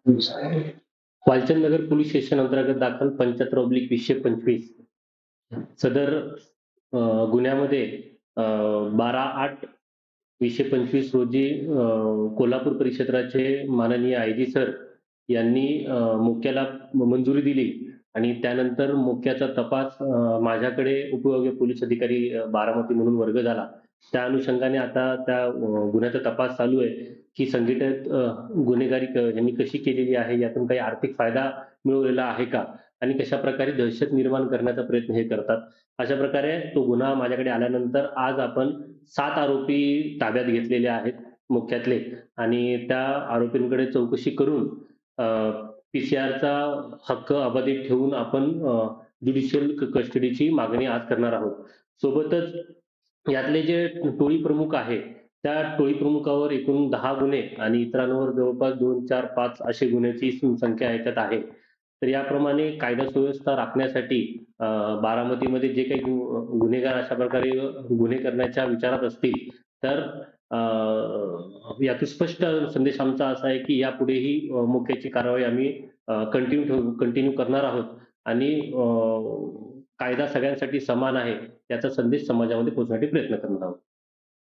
वालचंद नगर police station अंतर्गत दाखल 75/225 सदर अ, गुन्ह्यामध्ये 12/8/2025 रोजी कोल्हापूर परिक्षेत्राचे माननीय आय-जी सर यांनी मोक्याला मंजुरी दिली आणि त्यानंतर मोक्याचा तपास माझ्याकडे उपविभागीय पोलीस अधिकारी बारामती म्हणून वर्ग झाला. त्या अनुषंगाने आता त्या गुन्ह्याचा तपास चालू आहे, की संघटित गुन्हेगारी यांनी कशी केलेली आहे, यातून काही आर्थिक फायदा मिळवलेला आहे का? आणि कशाप्रकारे दहशत निर्माण करण्याचा प्रयत्न हे करतात. अशा प्रकारे तो गुन्हा माझ्याकडे आल्यानंतर आज आपण 7 आरोपी ताब्यात घेतलेले आहेत मुख्यातले आणि त्या आरोपींकडे चौकशी करून पी-सी-आरचा हक्क अबाधित ठेवून आपण ज्युडिशियल कस्टडीची मागणी आज करणार आहोत. सोबतच यातले जे टोळी प्रमुख आहे, त्या टोळी प्रमुखावर एकूण 10 गुन्हे आणि इतरांवर जवळपास 2, 4, 5 असे गुन्ह्याची संख्या ह्याच्यात आहे. तर याप्रमाणे कायदा सुव्यवस्था राखण्यासाठी बारामतीमध्ये जे काही गुन्हेगार अशा प्रकारे गुन्हे करण्याच्या विचारात असतील, तर यातून स्पष्ट संदेश आमचा असा आहे, की यापुढेही मोक्याची कारवाई आम्ही कंटिन्यू करणार आहोत आणि कायदा सगळ्यांसाठी समान आहे, याचा संदेश समाजामध्ये पोहोचवण्यासाठी प्रयत्न करणार आहोत.